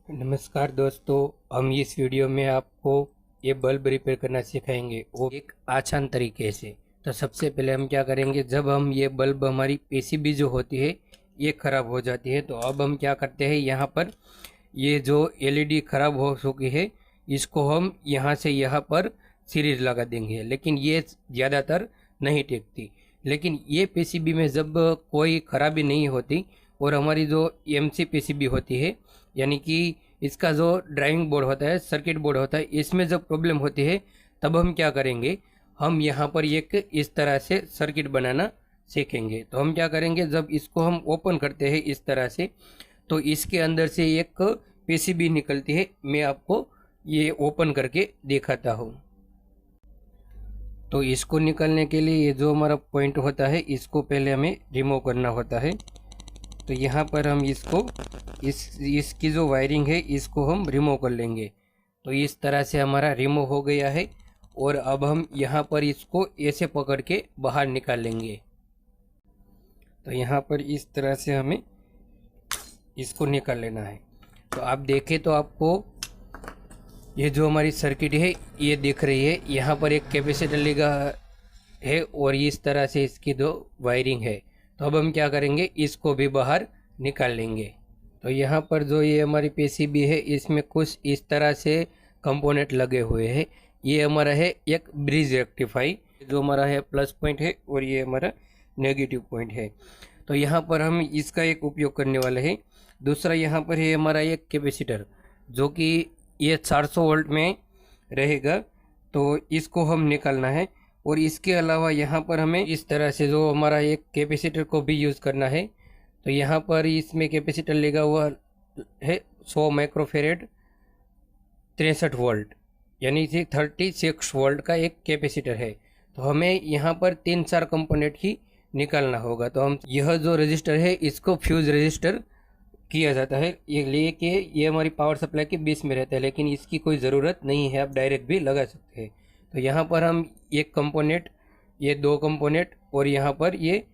नमस्कार दोस्तों, हम इस वीडियो में आपको ये बल्ब रिपेयर करना सिखाएंगे, वो एक आसान तरीके से। तो सबसे पहले हम क्या करेंगे, जब हम ये बल्ब हमारी पीसीबी जो होती है ये ख़राब हो जाती है, तो अब हम क्या करते हैं, यहाँ पर ये जो एलईडी ख़राब हो चुकी है इसको हम यहाँ से यहाँ पर सीरीज लगा देंगे। लेकिन ये ज़्यादातर नहीं टिकती, लेकिन ये पीसीबी में जब कोई ख़राबी नहीं होती और हमारी जो एमसी पीसीबी होती है, यानी कि इसका जो ड्राइविंग बोर्ड होता है, सर्किट बोर्ड होता है, इसमें जब प्रॉब्लम होती है तब हम क्या करेंगे, हम यहाँ पर एक इस तरह से सर्किट बनाना सीखेंगे। तो हम क्या करेंगे, जब इसको हम ओपन करते हैं इस तरह से, तो इसके अंदर से एक पीसीबी निकलती है। मैं आपको ये ओपन करके दिखाता हूँ। तो इसको निकालने के लिए ये जो हमारा पॉइंट होता है इसको पहले हमें रिमूव करना होता है। तो यहाँ पर हम इसको इसकी जो वायरिंग है इसको हम रिमूव कर लेंगे। तो इस तरह से हमारा रिमूव हो गया है और अब हम यहाँ पर इसको ऐसे पकड़ के बाहर निकाल लेंगे। तो यहाँ पर इस तरह से हमें इसको निकाल लेना है। तो आप देखें तो आपको ये जो हमारी सर्किट है ये दिख रही है, यहाँ पर एक कैपेसिटर लगा है और इस तरह से इसकी दो वायरिंग है। तो अब हम क्या करेंगे, इसको भी बाहर निकाल लेंगे। तो यहाँ पर जो ये हमारी पीसीबी है इसमें कुछ इस तरह से कंपोनेंट लगे हुए हैं। ये हमारा है एक ब्रिज रेक्टिफाई, जो हमारा है प्लस पॉइंट है और ये हमारा नेगेटिव पॉइंट है। तो यहाँ पर हम इसका एक उपयोग करने वाले हैं। दूसरा यहाँ पर है हमारा एक कैपेसिटर, जो कि ये 400 वोल्ट में रहेगा, तो इसको हम निकालना है। और इसके अलावा यहाँ पर हमें इस तरह से जो हमारा एक कैपेसिटर को भी यूज़ करना है। तो यहाँ पर इसमें कैपेसिटर लगा हुआ है 100 माइक्रोफेरेड 63 वोल्ट, यानी कि 36 वोल्ट का एक कैपेसिटर है। तो हमें यहाँ पर 3-4 कंपोनेंट ही निकालना होगा। तो हम यह जो रजिस्टर है इसको फ्यूज रजिस्टर किया जाता है, ये लेके ये हमारी पावर सप्लाई के बीच में रहता है, लेकिन इसकी कोई ज़रूरत नहीं है, आप डायरेक्ट भी लगा सकते हैं। तो यहाँ पर हम एक कंपोनेंट, ये 2 कंपोनेंट और यहाँ पर ये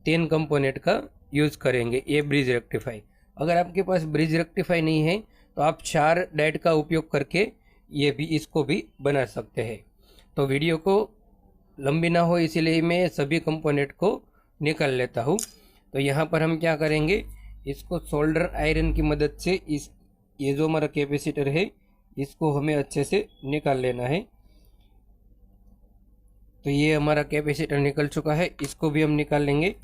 3 कंपोनेंट का यूज़ करेंगे, ये ब्रिज रेक्टिफाई। अगर आपके पास ब्रिज रेक्टिफाई नहीं है तो आप 4 डायोड का उपयोग करके ये भी इसको भी बना सकते हैं। तो वीडियो को लंबी ना हो इसीलिए मैं सभी कंपोनेंट को निकाल लेता हूँ। तो यहाँ पर हम क्या करेंगे, इसको सोल्डर आयरन की मदद से ये जो हमारा कैपेसिटर है इसको हमें अच्छे से निकाल लेना है। तो ये हमारा कैपेसिटर निकल चुका है, इसको भी हम निकाल लेंगे।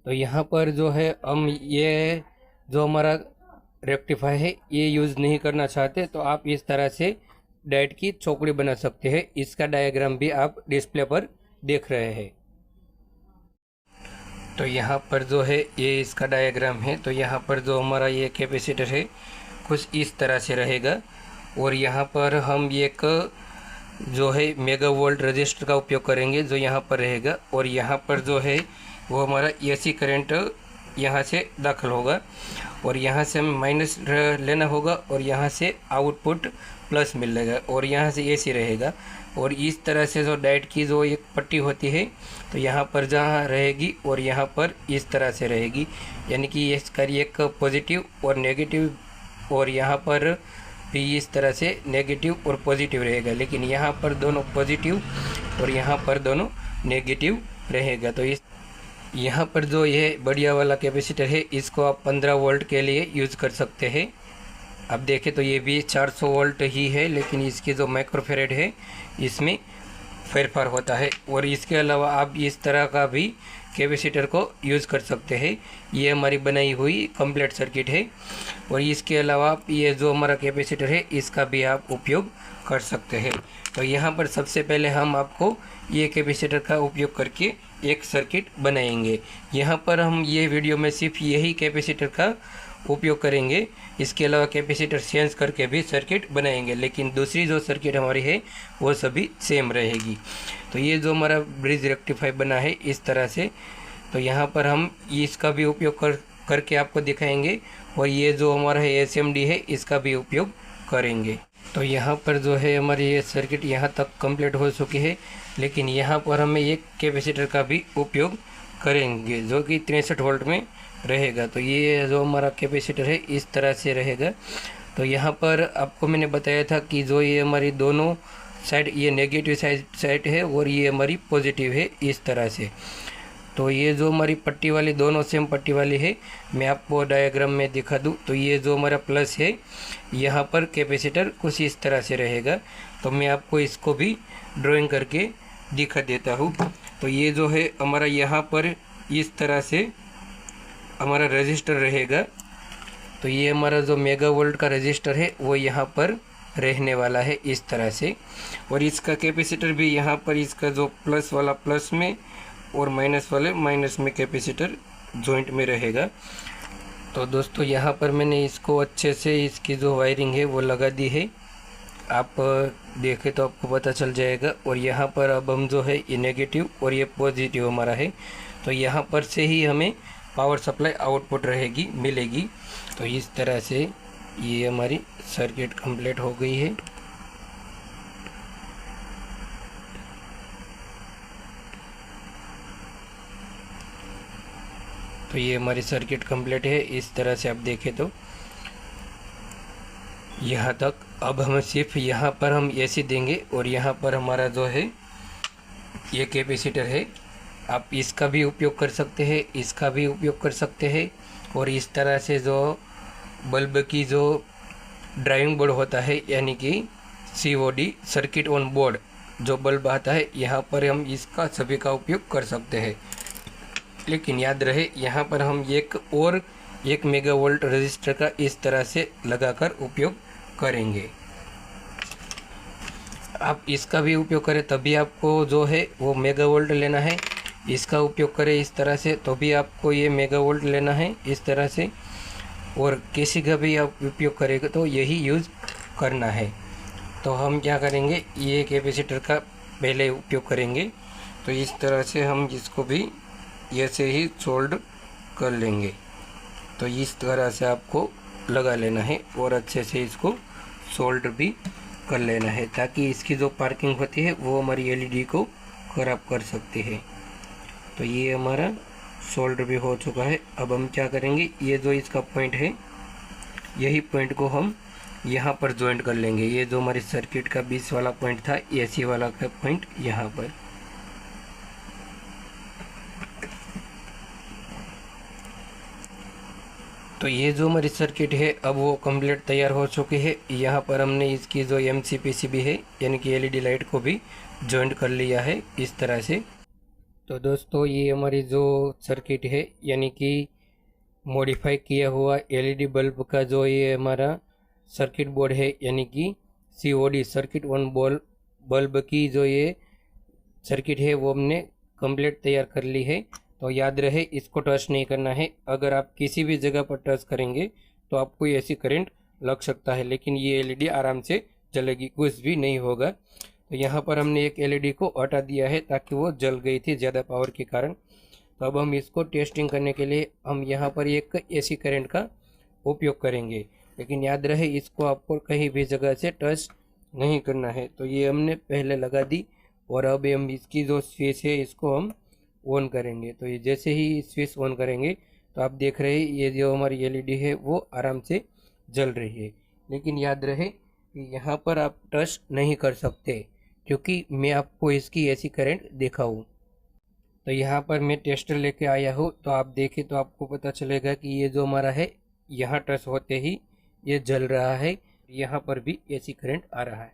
तो यहाँ पर जो है हम ये जो हमारा रेक्टिफाई है ये यूज़ नहीं करना चाहते, तो आप इस तरह से डायोड की चौकड़ी बना सकते हैं। इसका डायग्राम भी आप डिस्प्ले पर देख रहे हैं। तो यहाँ पर जो है ये इसका डायग्राम है। तो यहाँ पर जो हमारा ये कैपेसिटर है कुछ इस तरह से रहेगा और यहाँ पर हम एक जो है मेगा वोल्ट रजिस्टर का उपयोग करेंगे जो यहाँ पर रहेगा। और यहाँ पर जो है वो हमारा एसी करंट यहाँ से दाखिल होगा और यहाँ से हमें माइनस लेना होगा और यहाँ से आउटपुट प्लस मिलेगा और यहाँ से एसी रहेगा। और इस तरह से जो डायोड की जो एक पट्टी होती है तो यहाँ पर जहाँ रहेगी और यहाँ पर इस तरह से रहेगी, यानी कि इसका एक पॉजिटिव और नेगेटिव, और यहाँ पर भी इस तरह से नेगेटिव और पॉजिटिव रहेगा, लेकिन यहाँ पर दोनों पॉजिटिव और यहाँ पर दोनों नेगेटिव रहेगा। तो इस यहाँ पर जो ये बढ़िया वाला कैपेसिटर है इसको आप 15 वोल्ट के लिए यूज़ कर सकते हैं। अब देखें तो ये भी 400 वोल्ट ही है, लेकिन इसकी जो माइक्रोफेरेड है इसमें फेरफार होता है। और इसके अलावा आप इस तरह का भी कैपेसिटर को यूज़ कर सकते हैं। ये हमारी बनाई हुई कंप्लीट सर्किट है। और इसके अलावा आप ये जो हमारा कैपेसिटर है इसका भी आप उपयोग कर सकते हैं। तो यहाँ पर सबसे पहले हम आपको ये कैपेसिटर का उपयोग करके एक सर्किट बनाएंगे। यहाँ पर हम ये वीडियो में सिर्फ यही कैपेसिटर का उपयोग करेंगे, इसके अलावा कैपेसिटर चेंज करके भी सर्किट बनाएंगे, लेकिन दूसरी जो सर्किट हमारी है वो सभी सेम रहेगी। तो ये जो हमारा ब्रिज रेक्टिफाई बना है इस तरह से, तो यहाँ पर हम इसका भी उपयोग करके आपको दिखाएंगे और ये जो हमारा है एसएमडी है इसका भी उपयोग करेंगे। तो यहाँ पर जो है हमारी ये सर्किट यहाँ तक कंप्लीट हो चुकी है, लेकिन यहाँ पर हमें एक कैपेसिटर का भी उपयोग करेंगे जो कि 63 वोल्ट में रहेगा। तो ये जो हमारा कैपेसिटर है इस तरह से रहेगा। तो यहाँ पर आपको मैंने बताया था कि जो ये हमारी दोनों साइड, ये नेगेटिव साइड है और ये हमारी पॉजिटिव है, इस तरह से। तो ये जो हमारी पट्टी वाली, दोनों सेम पट्टी वाली है, मैं आपको डायग्राम में दिखा दूँ। तो ये जो हमारा प्लस है, यहाँ पर कैपेसिटर कुछ इस तरह से रहेगा। तो मैं आपको इसको भी ड्राइंग करके दिखा देता हूँ। तो ये जो है हमारा, यहाँ पर इस तरह से हमारा रजिस्टर रहेगा। तो ये हमारा जो मेगा वोल्ट का रजिस्टर है वो यहाँ पर रहने वाला है, इस तरह से। और इसका कैपेसिटर भी यहाँ पर, इसका जो प्लस वाला प्लस में और माइनस वाले माइनस में कैपेसिटर जॉइंट में रहेगा। तो दोस्तों यहाँ पर मैंने इसको अच्छे से, इसकी जो वायरिंग है वो लगा दी है। आप देखें तो आपको पता चल जाएगा। और यहाँ पर अब हम जो है ये नेगेटिव और ये पॉजिटिव हमारा है। तो यहाँ पर से ही हमें पावर सप्लाई आउटपुट मिलेगी। तो इस तरह से ये हमारी सर्किट कंप्लीट हो गई है। तो ये हमारी सर्किट कंप्लीट है, इस तरह से आप देखें तो यहाँ तक। अब हम सिर्फ यहाँ पर हम एसी देंगे और यहाँ पर हमारा जो है ये कैपेसिटर है। आप इसका भी उपयोग कर सकते हैं, इसका भी उपयोग कर सकते हैं। और इस तरह से जो बल्ब की जो ड्राइविंग बोर्ड होता है, यानी कि COD, सर्किट ऑन बोर्ड, जो बल्ब आता है, यहाँ पर हम इसका सभी का उपयोग कर सकते हैं। लेकिन याद रहे, यहाँ पर हम एक मेगा वोल्ट रजिस्टर का इस तरह से लगाकर उपयोग करेंगे। आप इसका भी उपयोग करें तभी आपको जो है वो मेगा वोल्ट लेना है। इसका उपयोग करें इस तरह से तो भी आपको ये मेगा वोल्ट लेना है, इस तरह से। और किसी का भी आप उपयोग करेंगे तो यही यूज़ करना है। तो हम क्या करेंगे, ये कैपेसिटर का पहले उपयोग करेंगे। तो इस तरह से हम इसको भी ऐसे ही सोल्ड कर लेंगे। तो इस तरह से आपको लगा लेना है और अच्छे से इसको सोल्ड भी कर लेना है, ताकि इसकी जो पार्किंग होती है वो हमारी LED को ख़राब कर सकती है। तो ये हमारा सोल्डर भी हो चुका है। अब हम क्या करेंगे, ये जो इसका पॉइंट है, यही पॉइंट को हम यहाँ पर ज्वाइंट कर लेंगे। ये जो हमारी सर्किट का 20 वाला पॉइंट था, AC वाला का पॉइंट यहाँ पर। तो ये जो हमारी सर्किट है अब वो कंप्लीट तैयार हो चुकी है। यहाँ पर हमने इसकी जो MCPCB है, यानी कि LED लाइट को भी ज्वाइंट कर लिया है, इस तरह से। तो दोस्तों ये हमारी जो सर्किट है, यानी कि मॉडिफाई किया हुआ LED बल्ब का जो ये हमारा सर्किट बोर्ड है, यानी कि COD, सर्किट ऑन बल्ब की जो ये सर्किट है वो हमने कंप्लीट तैयार कर ली है। तो याद रहे, इसको टच नहीं करना है। अगर आप किसी भी जगह पर टच करेंगे तो आपको ऐसी करंट लग सकता है, लेकिन ये LED आराम से जलेगी, कुछ भी नहीं होगा। तो यहाँ पर हमने एक LED को हटा दिया है ताकि वो जल गई थी ज़्यादा पावर के कारण। तो अब हम इसको टेस्टिंग करने के लिए हम यहाँ पर एक AC करंट का उपयोग करेंगे। लेकिन याद रहे, इसको आपको कहीं भी जगह से टच नहीं करना है। तो ये हमने पहले लगा दी और अब हम इसकी जो स्विच है इसको हम ऑन करेंगे। तो ये जैसे ही स्विच ऑन करेंगे तो आप देख रहे हैं ये जो हमारी LED है वो आराम से जल रही है। लेकिन याद रहे कि यहाँ पर आप टच नहीं कर सकते, क्योंकि मैं आपको इसकी ऐसी करंट दिखाऊं। तो यहाँ पर मैं टेस्टर लेके आया हूँ। तो आप देखें तो आपको पता चलेगा कि ये जो हमारा है, यहाँ टच होते ही ये जल रहा है, यहाँ पर भी ऐसी करंट आ रहा है।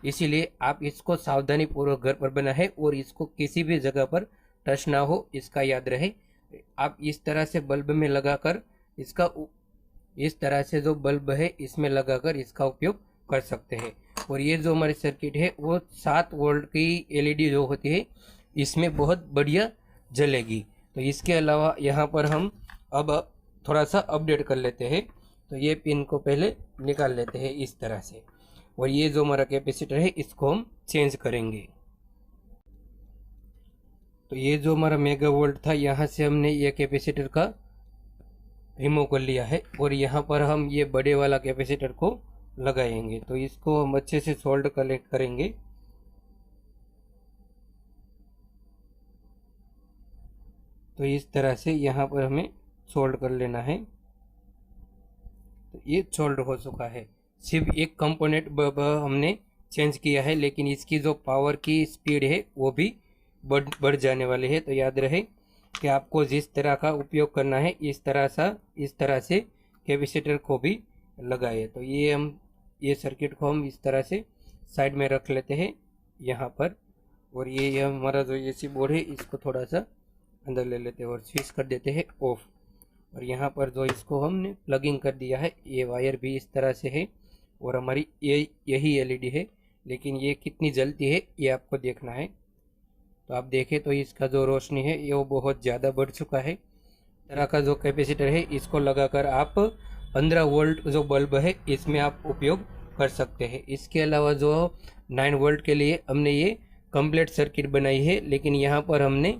इसीलिए आप इसको सावधानी पूर्वक घर पर बनाएं और इसको किसी भी जगह पर टच ना हो, इसका याद रहे। आप इस तरह से बल्ब में लगाकर इसका, इस तरह से जो बल्ब है इसमें लगाकर इसका उपयोग कर सकते हैं। और ये जो हमारी सर्किट है वो 7 वोल्ट की LED जो होती है इसमें बहुत बढ़िया जलेगी। तो इसके अलावा यहाँ पर हम अब थोड़ा सा अपडेट कर लेते हैं। तो ये पिन को पहले निकाल लेते हैं इस तरह से। और ये जो हमारा कैपेसिटर है इसको हम चेंज करेंगे। तो ये जो हमारा मेगा वोल्ट था, यहाँ से हमने ये कैपेसिटर का रिमूव कर लिया है और यहाँ पर हम ये बड़े वाला कैपेसिटर को लगाएंगे। तो इसको हम अच्छे से सोल्ड कलेक्ट करेंगे। तो इस तरह से यहाँ पर हमें सोल्ड कर लेना है। तो ये सोल्ड हो चुका है। सिर्फ एक कंपोनेंट हमने चेंज किया है, लेकिन इसकी जो पावर की स्पीड है वो भी बढ़ जाने वाली है। तो याद रहे कि आपको जिस तरह का उपयोग करना है इस तरह से कैपेसिटर को भी लगाए। तो ये सर्किट को हम इस तरह से साइड में रख लेते हैं यहाँ पर, और ये हमारा जो एसी बोर्ड है इसको थोड़ा सा अंदर ले लेते हैं और स्विच कर देते हैं ऑफ। और यहाँ पर जो इसको हमने प्लगिंग कर दिया है, ये वायर भी इस तरह से है और हमारी यही एलईडी है, लेकिन ये कितनी जलती है ये आपको देखना है। तो आप देखें तो इसका जो रोशनी है ये वो बहुत ज़्यादा बढ़ चुका है। तरह का जो कैपेसिटर है इसको लगाकर आप 15 वोल्ट जो बल्ब है इसमें आप उपयोग कर सकते हैं। इसके अलावा जो 9 वोल्ट के लिए हमने ये कंप्लीट सर्किट बनाई है, लेकिन यहाँ पर हमने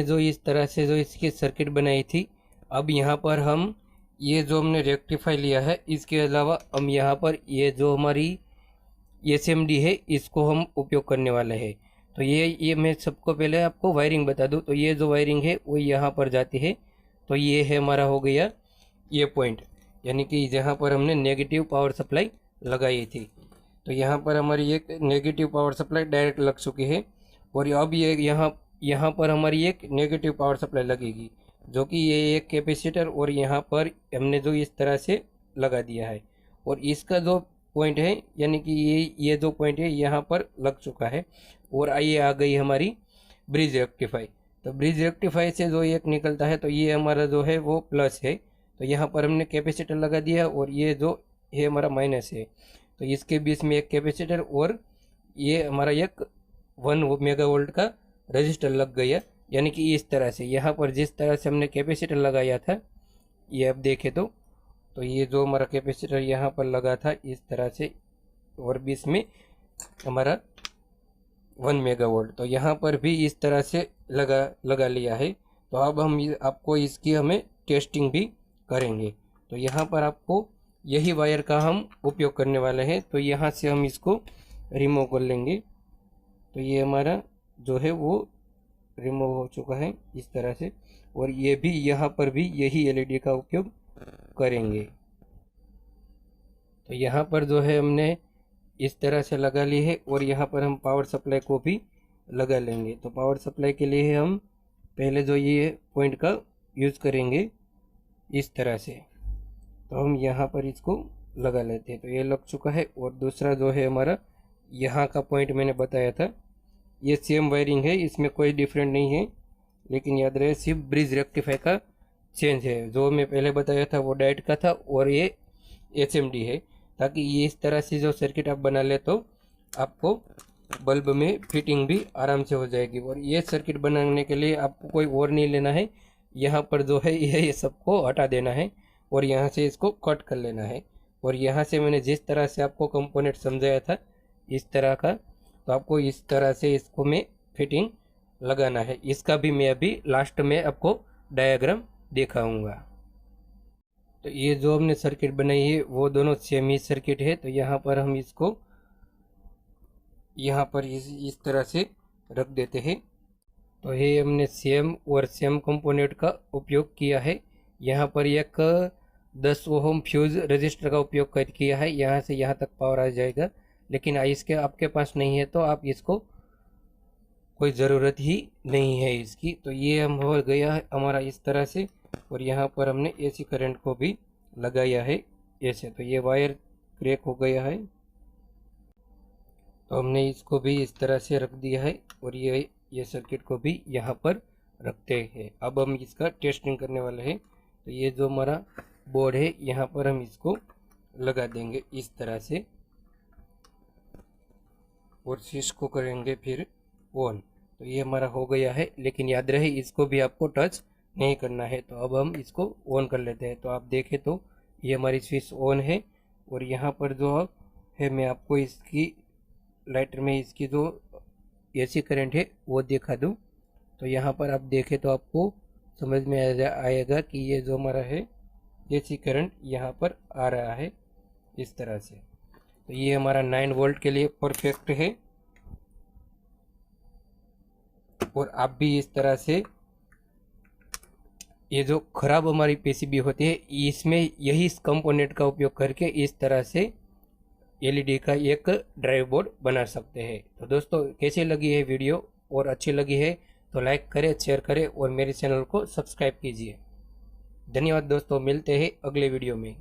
जो इस तरह से जो इसकी सर्किट बनाई थी, अब यहाँ पर हम ये जो हमने रेक्टिफाई लिया है, इसके अलावा हम यहाँ पर ये जो हमारी एसएमडी है इसको हम उपयोग करने वाले हैं। तो ये मैं सबको पहले आपको वायरिंग बता दूं। तो ये जो वायरिंग है वो यहाँ पर जाती है। तो ये है हमारा हो गया ये पॉइंट, यानी कि जहाँ पर हमने नेगेटिव पावर सप्लाई लगाई थी। तो यहाँ पर हमारी एक नेगेटिव पावर सप्लाई डायरेक्ट लग चुकी है, और अब ये यहाँ पर हमारी एक नेगेटिव पावर सप्लाई लगेगी, जो कि ये एक कैपेसिटर और यहाँ पर हमने जो इस तरह से लगा दिया है। और इसका जो पॉइंट है, यानी कि ये जो पॉइंट है यहाँ पर लग चुका है। और ये आ गई हमारी ब्रिज रेक्टिफाई। तो ब्रिज रेक्टिफाई से जो एक निकलता है, तो ये हमारा जो है वो प्लस है। तो यहाँ पर हमने कैपेसिटर लगा दिया और ये जो है हमारा माइनस है। तो इसके बीच में एक कैपेसिटर और ये हमारा एक 1 मेगावोल्ट का रजिस्टर लग गया, यानी कि इस तरह से यहाँ पर जिस तरह से हमने कैपेसिटर लगाया था, ये अब देखें तो ये जो हमारा कैपेसिटर यहाँ पर लगा था इस तरह से, और बीच में हमारा 1 मेगावोल्ट, तो यहाँ पर भी इस तरह से लगा लिया है। तो अब आपको इसकी हमें टेस्टिंग भी करेंगे। तो यहाँ पर आपको यही वायर का हम उपयोग करने वाले हैं। तो यहाँ से हम इसको रिमूव कर लेंगे। तो ये हमारा जो है वो रिमूव हो चुका है इस तरह से, और ये भी यहाँ पर भी यही एलईडी का उपयोग करेंगे। तो यहाँ पर जो है हमने इस तरह से लगा ली है, और यहाँ पर हम पावर सप्लाई को भी लगा लेंगे। तो पावर सप्लाई के लिए हम पहले जो ये पॉइंट का यूज़ करेंगे इस तरह से। तो हम यहाँ पर इसको लगा लेते हैं। तो ये लग चुका है। और दूसरा जो है हमारा यहाँ का पॉइंट मैंने बताया था, ये सेम वायरिंग है, इसमें कोई डिफरेंट नहीं है, लेकिन याद रहे सिर्फ ब्रिज रेक्टिफाई का चेंज है। जो मैं पहले बताया था वो डाइट का था और ये एचएमडी है, ताकि ये इस तरह से जो सर्किट आप बना ले तो आपको बल्ब में फिटिंग भी आराम से हो जाएगी। और ये सर्किट बनाने के लिए आपको कोई और नहीं लेना है, यहाँ पर जो है ये सबको हटा देना है और यहाँ से इसको कट कर लेना है। और यहाँ से मैंने जिस तरह से आपको कंपोनेंट समझाया था इस तरह का, तो आपको इस तरह से इसको में फिटिंग लगाना है। इसका भी मैं अभी लास्ट में आपको डायग्राम दिखाऊंगा। तो ये जो हमने सर्किट बनाई है वो दोनों सेम ही सर्किट है। तो यहाँ पर हम इसको यहाँ पर इस तरह से रख देते हैं। तो ये हमने सेम कंपोनेंट का उपयोग किया है। यहाँ पर एक 10 ओम फ्यूज रजिस्टर का उपयोग किया है, यहाँ से यहाँ तक पावर आ जाएगा। लेकिन इसके आपके पास नहीं है तो आप इसको कोई ज़रूरत ही नहीं है इसकी। तो ये हम हो गया है हमारा इस तरह से, और यहाँ पर हमने एसी करंट को भी लगाया है ऐसे। तो ये वायर क्रैक हो गया है, तो हमने इसको भी इस तरह से रख दिया है, और ये सर्किट को भी यहाँ पर रखते हैं। अब हम इसका टेस्टिंग करने वाले हैं। तो ये जो हमारा बोर्ड है यहाँ पर हम इसको लगा देंगे इस तरह से, और स्विच को करेंगे फिर ऑन। तो ये हमारा हो गया है, लेकिन याद रहे इसको भी आपको टच नहीं करना है। तो अब हम इसको ऑन कर लेते हैं। तो आप देखें तो ये हमारी स्विच ऑन है, और यहाँ पर जो है मैं आपको इसकी लाइटर में इसकी जो एसी करंट है वो दिखा दूँ। तो यहाँ पर आप देखें तो आपको समझ में आएगा कि ये जो हमारा है एसी करंट यहाँ पर आ रहा है इस तरह से। तो ये हमारा 9 वोल्ट के लिए परफेक्ट है। और आप भी इस तरह से ये जो ख़राब हमारी पीसीबी होती है, इसमें यही इस कंपोनेंट का उपयोग करके इस तरह से एलईडी का एक ड्राइव बोर्ड बना सकते हैं। तो दोस्तों, कैसी लगी है वीडियो और अच्छी लगी है तो लाइक करें, शेयर करें और मेरे चैनल को सब्सक्राइब कीजिए। धन्यवाद दोस्तों, मिलते हैं अगले वीडियो में।